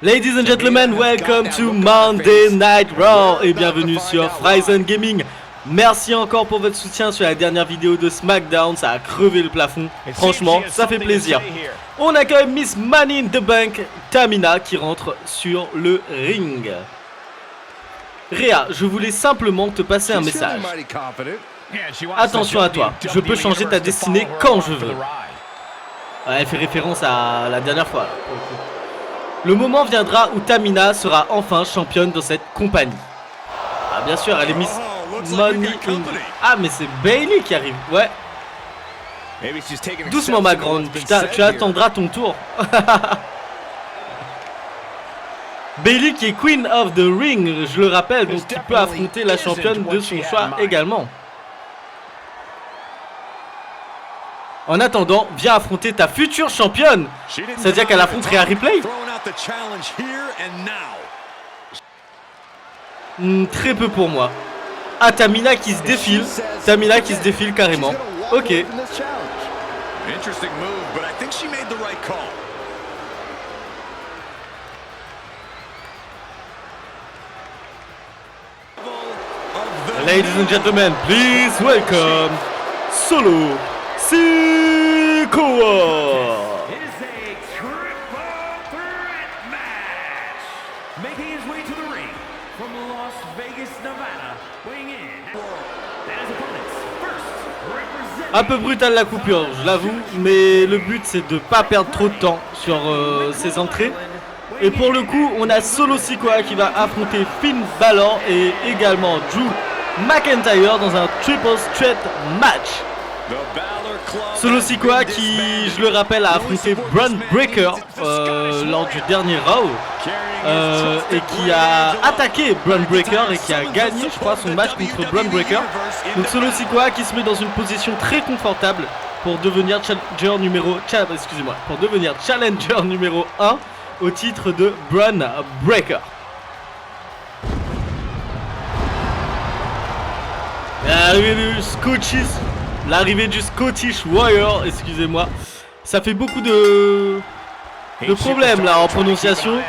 Ladies and gentlemen, welcome to Monday Night Raw et bienvenue sur Fryzen Gaming. Merci encore pour votre soutien sur la dernière vidéo de SmackDown, ça a crevé le plafond, franchement ça fait plaisir. On accueille Miss Money in the Bank, Tamina, qui rentre sur le ring. Réa, je voulais simplement te passer un message. Attention à toi, je peux changer ta destinée quand je veux. Elle fait référence à la dernière fois. Le moment viendra où Tamina sera enfin championne dans cette compagnie. Ah bien sûr, elle est Miss Money in... Ah mais c'est Bayley qui arrive, ouais. Doucement ma grande, tu attendras ton tour. Bayley qui est Queen of the Ring, je le rappelle, donc tu peux affronter la championne de son choix également. En attendant, viens affronter ta future championne. C'est-à-dire qu'elle affronte Rhea Ripley. Très peu pour moi. Ah, Tamina qui se défile. Tamina qui se défile carrément. Ok. Ladies and gentlemen, please welcome Solo Sikoa. It is a triple threat match. Making his way to the ring from Las Vegas, Nevada, weighing in at his opponents first representing... Un peu brutal la coupure, je l'avoue, mais le but c'est de pas perdre trop de temps sur ses entrées. Et pour le coup, on a Solo Sikoa qui va affronter Finn Balor et également Drew McIntyre dans un triple threat match. Solo Sikoa qui, je le rappelle, a affronté Bron Breakker lors du dernier Raw et qui a attaqué Bron Breakker et qui a gagné, je crois, son match contre Bron Breakker. Donc Solo Sikoa qui se met dans une position très confortable pour devenir challenger numéro 1 au titre de Bron Breakker. L'arrivée du Scottish Warrior, excusez-moi, ça fait beaucoup de problèmes là en prononciation.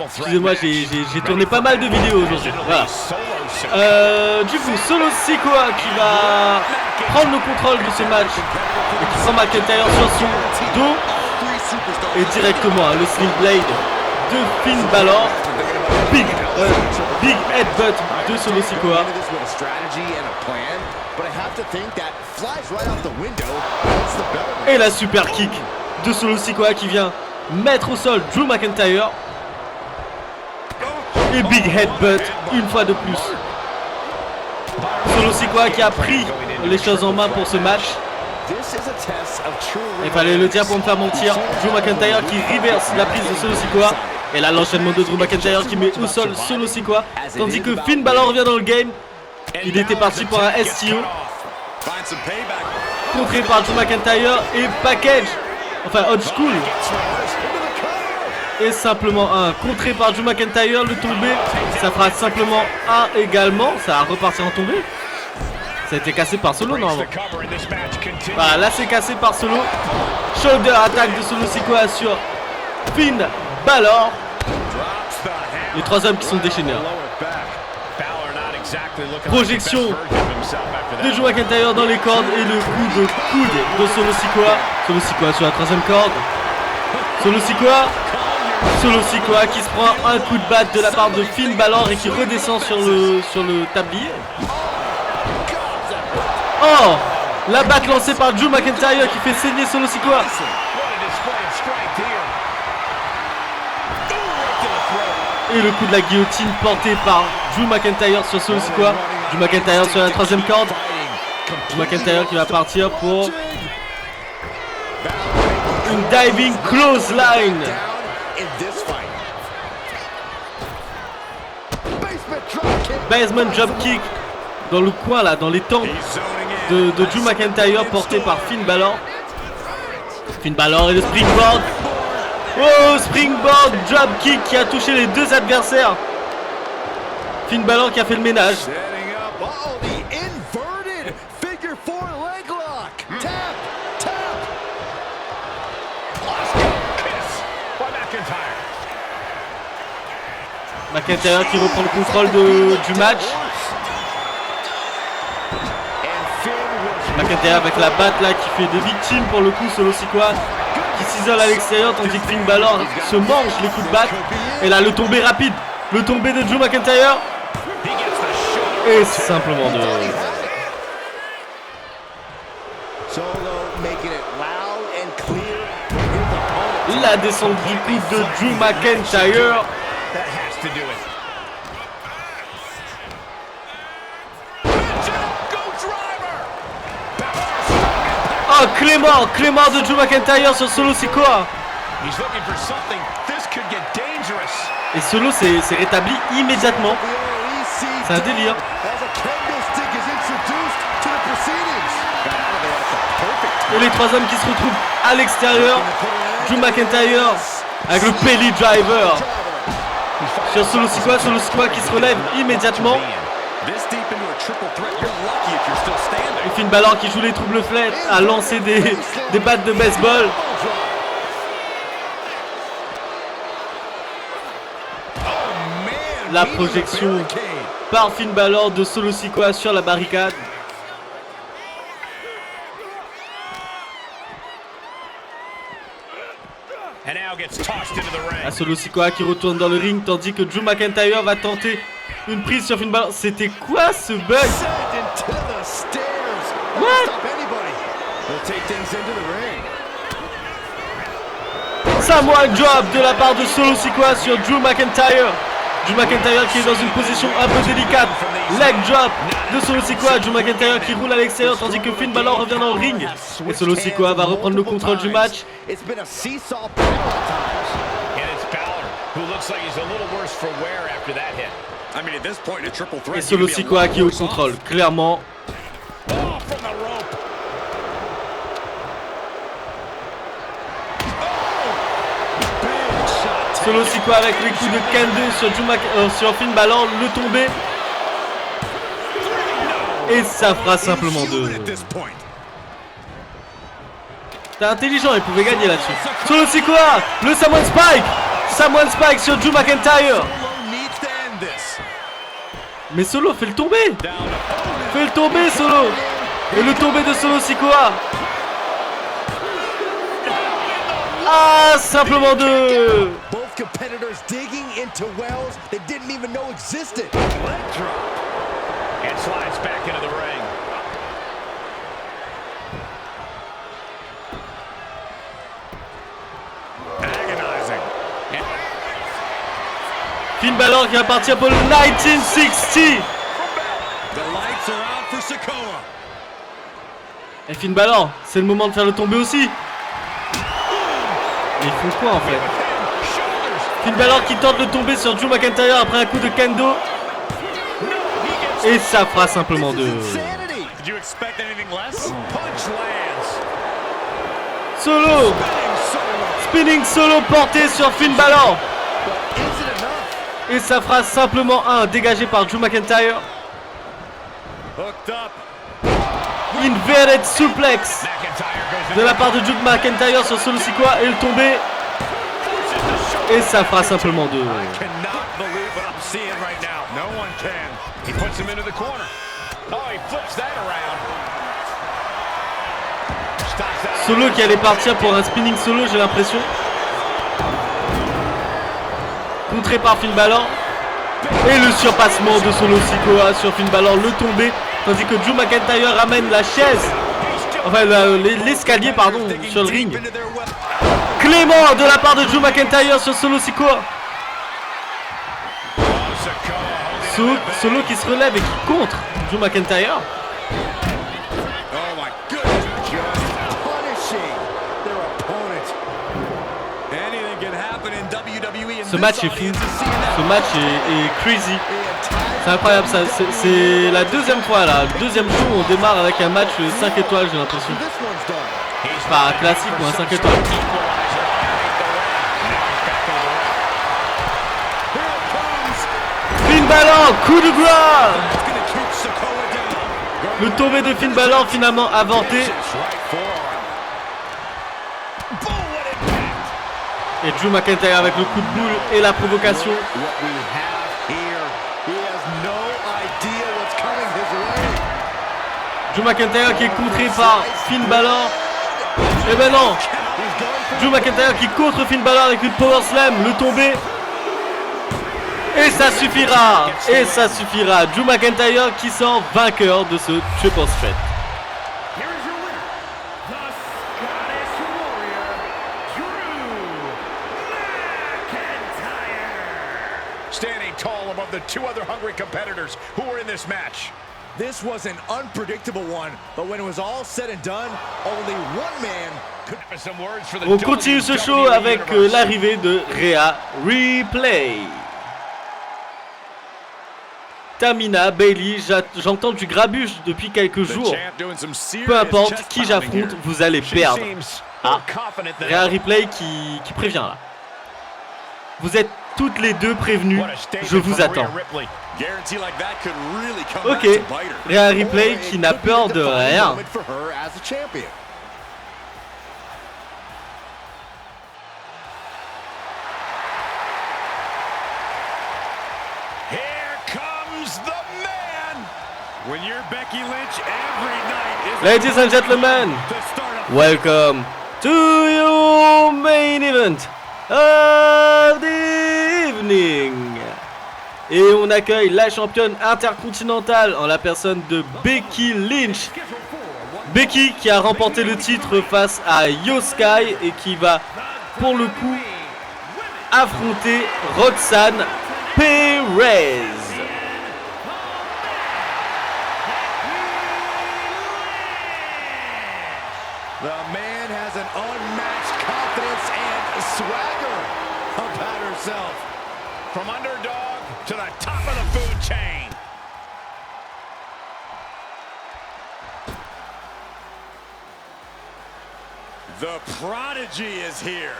Excusez-moi, j'ai tourné pas mal de vidéos aujourd'hui. Voilà. Du coup, Solo Sikoa qui va prendre le contrôle de ce match et qui prend McIntyre sur son dos et directement le Sling Blade de Finn Balor. Big headbutt de Solo Sikoa. Et la super kick de Solo Sikoa qui vient mettre au sol Drew McIntyre. Et big headbutt une fois de plus. Solo Sikoa qui a pris les choses en main pour ce match. Il fallait le dire pour me faire mentir. Drew McIntyre qui reverse la prise de Solo Sikoa. Et là l'enchaînement de Drew McIntyre qui met au sol Solo Sikoa. Tandis que Finn Balor revient dans le game. Il était parti pour un STO. Contré par Drew McIntyre et package. Enfin old school. Et simplement un. Contré par Drew McIntyre, le tombé. Ça fera simplement un également. Ça va repartir en tombé. Ça a été cassé par Solo normalement. Voilà, là c'est cassé par Solo. Shoulder attack de Solo Sikoa sur Finn Balor. Les trois hommes qui sont déchaînés. Projection de Drew McIntyre dans les cordes et le coup de coude de Solo Sikoa. Solo Sikoa sur la troisième corde. Solo Sikoa qui se prend un coup de batte de la part de Finn Balor et qui redescend sur le tablier. Oh, la batte lancée par Drew McIntyre qui fait saigner Solo Sikoa. Et le coup de la guillotine porté par Drew McIntyre sur Solo Sikoa. Drew McIntyre sur la troisième corde. Drew McIntyre qui va partir pour une diving clothesline. Basement dropkick dans le coin là, dans les tempes de Drew McIntyre porté par Finn Balor. Finn Balor et le springboard. Oh, springboard dropkick qui a touché les deux adversaires. Finn Balor qui a fait le ménage. McIntyre qui reprend le contrôle du match. McIntyre avec la batte là qui fait des victimes pour le coup. Solo Sikoa qui s'isole à l'extérieur tandis que Finn Balor se mange les coups de batte. Et là le tombé rapide. Le tombé de Drew McIntyre. Et c'est simplement de... La descente du coup de Drew McIntyre. Oh, Clément de Drew McIntyre sur Solo Sikoa. Et Solo s'est rétabli immédiatement. C'est un délire. Et les trois hommes qui se retrouvent à l'extérieur. Drew McIntyre avec le belly driver sur Solo Sikoa qui se relève immédiatement. Et Finn Balor qui joue les troubles fêtes à lancer des battes de baseball. La projection par Finn Balor de Solo Sikoa sur la barricade. À Solo Sikoa qui retourne dans le ring tandis que Drew McIntyre va tenter une prise sur Finn Balor. C'était quoi ce bug? What? Samoa Drop de la part de Solo Sikoa sur Drew McIntyre. Drew McIntyre qui est dans une position un peu délicate. Leg drop de Solo Sikoa. Drew McIntyre qui roule à l'extérieur tandis que Finn Balor revient dans le ring. Et Solo Sikoa va reprendre le contrôle du match. Et Solo Sikoa qui est au contrôle, clairement. Solo Sikoa avec les coups de Kendo sur Finn Balor, le tombé. Et ça fera simplement 2. C'était intelligent, il pouvait gagner là-dessus. Solo Sikoa, le Samoan Spike sur Drew McIntyre. Mais Solo fait le tomber. Solo. Et le tombé de Solo Sikoa. Ah, simplement 2. Competitors digging into wells they didn't even know existed. Leg drop. And slides back into the ring. Agonizing. Finn Balor qui va partir pour le 1960. The lights are out for Sikoa. Et Finn Balor, c'est le moment de faire le tomber aussi. Mais ils font quoi en fait? Finn Balor qui tente de tomber sur Drew McIntyre après un coup de kendo. Et ça fera simplement 2. Solo. Spinning solo porté sur Finn Balor. Et ça fera simplement 1 dégagé par Drew McIntyre. Inverted suplex de la part de Drew McIntyre sur Solo Sikoa et le tombé. Et ça fera simplement 2. Solo qui allait partir pour un spinning solo, j'ai l'impression. Contré par Finn Balor. Et le surpassement de Solo Sikoa sur Finn Balor, le tombé. Tandis que Drew McIntyre ramène la chaise. Enfin l'escalier pardon sur le ring. Clément de la part de Drew McIntyre sur Solo Sikoa. Solo qui se relève et qui contre Drew McIntyre. Ce match est fou. Ce match est crazy. C'est incroyable ça. C'est la deuxième fois là. Le deuxième jour où on démarre avec un match 5 étoiles j'ai l'impression. Pas un classique ou un 5 étoiles. Finn Balor, coup de gras. Le tombé de Finn Balor finalement avorté. Et Drew McIntyre avec le coup de boule et la provocation. Drew McIntyre qui est contré par Finn Balor. Et ben non, Drew McIntyre qui contre Finn Balor avec une power slam, le tombé. Et ça suffira. Et ça suffira. Drew McIntyre qui sort vainqueur de ce triple threat. Standing tall above the two other hungry competitors who were in this match. This was an unpredictable one, but when it was all said and done, only one man could Some words for the On continue ce show WWE avec Universe. l'arrivée de Rhea Ripley. Tamina, Bayley, j'entends du grabuge depuis quelques The jours. champ doing some serious Peu importe chest qui pounding j'affronte, here. vous allez She perdre. seems Ah. more confident than Rhea ever. Ripley qui prévient là. Vous êtes toutes les deux prévenues, What a statement je vous from attends. Rhea Ripley. Guarantee like that could really come Ok, back to bite her. Rhea Ripley qui n'a Could be a peur de defining rien. moment for her as a champion. Here comes the man. When you're Becky Lynch, every night is Ladies and gentlemen, to start a welcome to your main event of the evening. Et on accueille la championne intercontinentale en la personne de Becky Lynch. Becky qui a remporté le titre face à Io Sky et qui va pour le coup affronter Roxanne Perez. The man has an unmatched confidence and swagger about herself. from underdog to the top of the food chain. The prodigy is here.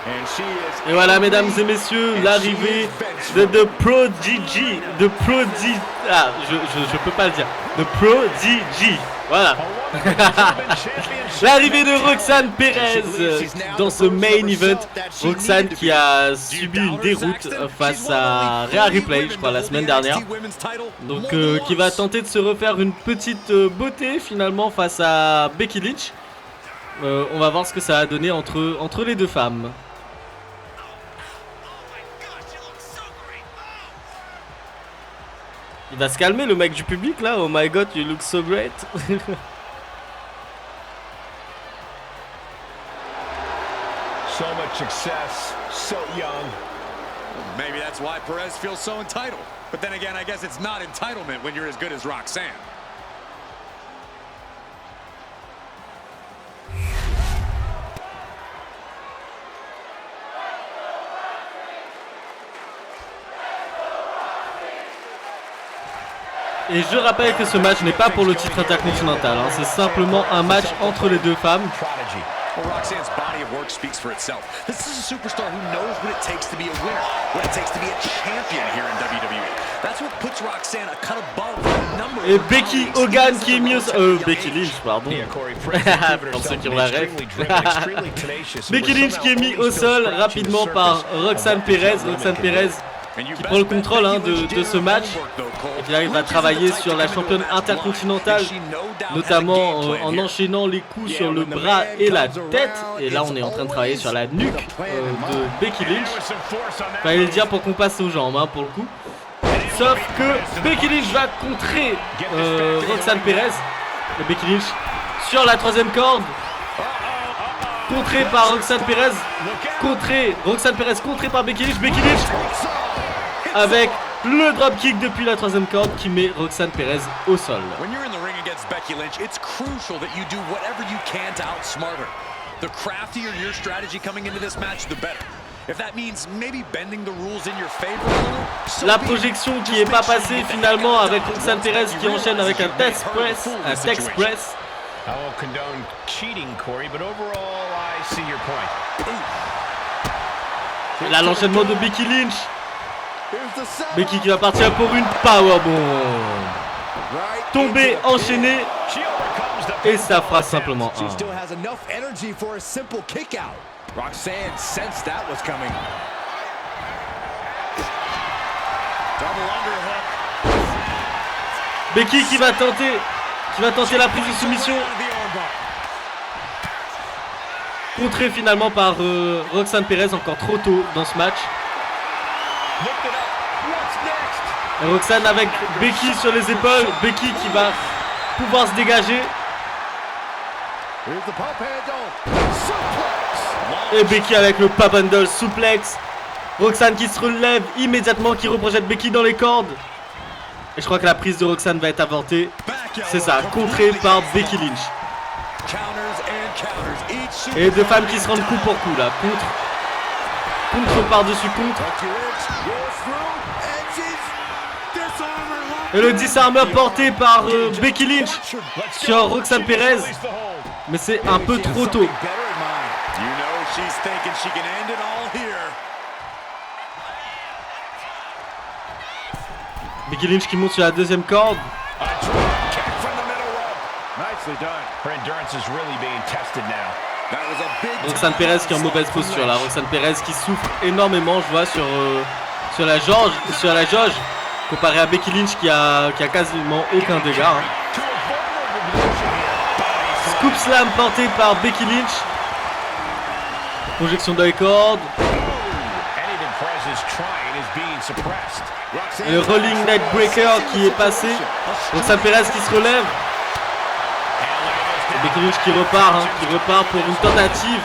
And she is Et voilà, mesdames et messieurs, l'arrivée de The Prodigy. The Prodigy. Ah, je peux pas le dire. The Prodigy. Voilà. L'arrivée de Roxanne Perez dans ce main event. Roxanne qui a subi une déroute face à Rhea Ripley, je crois, la semaine dernière. Donc, qui va tenter de se refaire une petite beauté finalement face à Becky Lynch. On va voir ce que ça a donné entre les deux femmes. Il va se calmer le mec du public là. Oh my god, you look so great. So much success, so young. Maybe that's why Perez feels so entitled. But then again, I guess it's not entitlement when you're as good as Roxanne. Et je rappelle que ce match n'est pas pour le titre intercontinental, hein. C'est simplement un match entre les deux femmes. Prodigy. Well, Roxanne's body of work speaks for itself. This is a superstar who knows what it takes to be a winner, what it takes to be a champion here in WWE. That's what puts Roxanne a cut above a number Et of Becky colleagues. Hogan qui est mis au... Becky Lynch, pardon. Pour ceux qui ont la ref. Becky Lynch qui est mis au sol rapidement par Roxanne Perez. Roxanne Perez qui prend le contrôle hein, de ce match et qui arrive à travailler sur la championne intercontinentale, notamment en enchaînant les coups sur le bras et la tête. Et là on est en train de travailler sur la nuque de Becky Lynch. Fallait le dire pour qu'on passe aux jambes hein, pour le coup. Sauf que Becky Lynch va contrer Roxanne Perez. Et Becky Lynch sur la troisième corde. Contré par Roxanne Perez. Roxanne Perez contré par Becky Lynch. Becky Lynch avec le dropkick depuis la troisième corde qui met Roxanne Perez au sol. When you're in the ring against Becky Lynch, it's crucial that you do whatever you can to outsmart her. The craftier your strategy coming into this match, the better. If that means maybe bending the rules in your favor a little, so La be it. projection qui Just est pas make sure passée that finalement you avec got Roxanne once Perez you qui enchaîne avec un realize Tex you Press, really un hurt the Tex situation. Press. I won't condone cheating, Corey, but overall, I see your point. Et là l'enchaînement de Becky Lynch. Here's the setup. Becky qui va partir pour une powerbomb. Right Tombé, into the pin. enchaîné She overcomes the et ça fera simplement She un. still has enough energy for a simple kick out. Roxanne sensed that was coming. Double underhook. Becky qui va tenter qui va tenter la prise de soumission. Contré finalement par Roxanne Perez, encore trop tôt dans ce match. Et Roxanne avec Becky sur les épaules. Becky qui va pouvoir se dégager. Et Becky avec le pop handle suplex. Roxanne qui se relève immédiatement, qui reprojette Becky dans les cordes. Et je crois que la prise de Roxanne va être avortée. C'est ça, contrée par Becky Lynch. Et deux femmes qui se rendent coup pour coup là. Contre par-dessus contre. Et le disarmer porté par Becky Lynch sur Roxanne Perez. Mais c'est un peu trop tôt. Becky Lynch qui monte sur la deuxième corde. Roxanne Perez qui est en mauvaise posture là. Roxanne Perez qui souffre énormément, je vois, sur la jauge. Comparé à Becky Lynch qui a quasiment aucun dégât. Scoop slam porté par Becky Lynch. Projection dans les cordes. Et le rolling neck breaker qui est passé. Roxanne Perez qui se relève. Et Becky Lynch qui repart pour une tentative.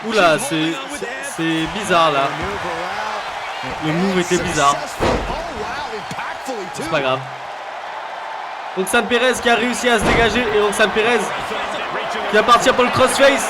Oula, c'est bizarre là. Le move était bizarre. C'est pas grave. Roxanne Perez qui a réussi à se dégager. Et Roxanne Perez qui va partir pour le crossface.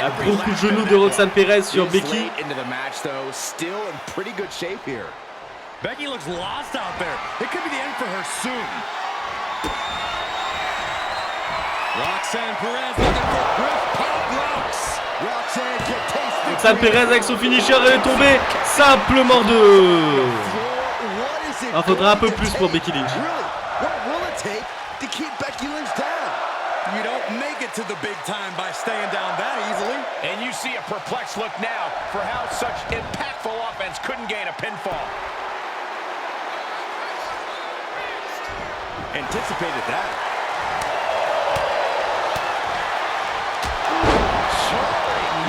Un gros coup de genou de Roxanne Perez sur Becky. Becky looks lost out there. It could be the end for her soon. Roxanne Perez looking for Griff Pop Rocks. Roxanne can taste the Roxanne Perez avec son finisher, elle est tombée simplement de... Il faudra un peu plus pour Becky Lynch. What will it take to keep Becky Lynch down? You don't make it to the big time by staying down that easily. And you see a perplexed look now for how such impactful offense couldn't gain a pinfall. Anticipated that.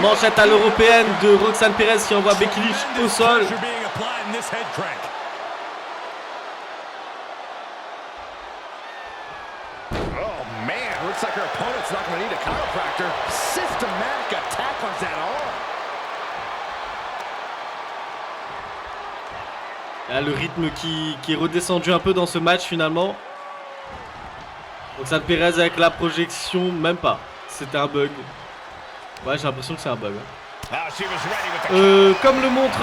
Manchette à l'européenne de Roxanne Perez qui envoie Becky Lynch au sol. Oh man, looks like her opponent's not going to need a chiropractor. Systematic attack on that arm. Là, le rythme qui est redescendu un peu dans ce match finalement. Roxanne Perez avec la projection, même pas. C'était un bug. Ouais, j'ai l'impression que c'est un bug. Comme le montre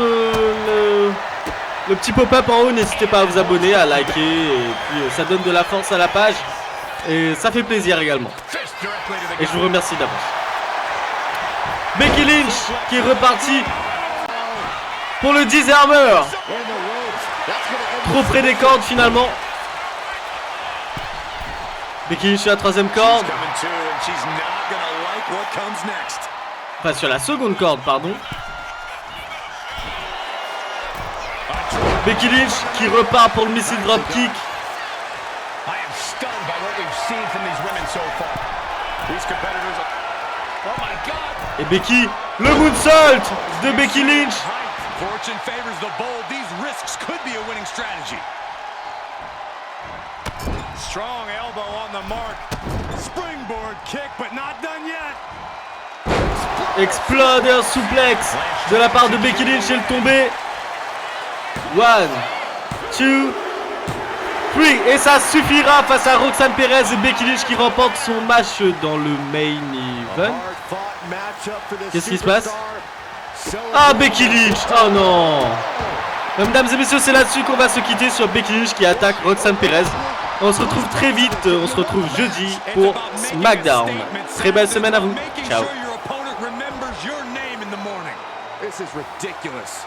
le petit pop-up en haut, n'hésitez pas à vous abonner, à liker. Et puis ça donne de la force à la page. Et ça fait plaisir également. Et je vous remercie d'avance. Becky Lynch qui est repartie pour le disarmer. Trop près des cordes finalement. Becky Lynch sur la troisième corde. Enfin sur la seconde corde, pardon. Becky Lynch qui repart pour le missile dropkick. Et Becky, le moonsault de Becky Lynch. Fortune favors the bold. These risks could be a winning strategy. Strong elbow on the mark. Springboard kick, but not done yet. Exploder suplex de la part de Becky Lynch et le tombé. 1, 2, 3. Et ça suffira face à Roxanne Perez et Becky Lynch qui remporte son match dans le main event. Qu'est-ce qui se passe? Ah, Becky Lynch. Oh non. Mesdames et messieurs, c'est là-dessus qu'on va se quitter sur Becky Lynch qui attaque Roxanne Perez. On se retrouve très vite, on se retrouve jeudi pour SmackDown. Très belle semaine à vous. Ciao. This is ridiculous.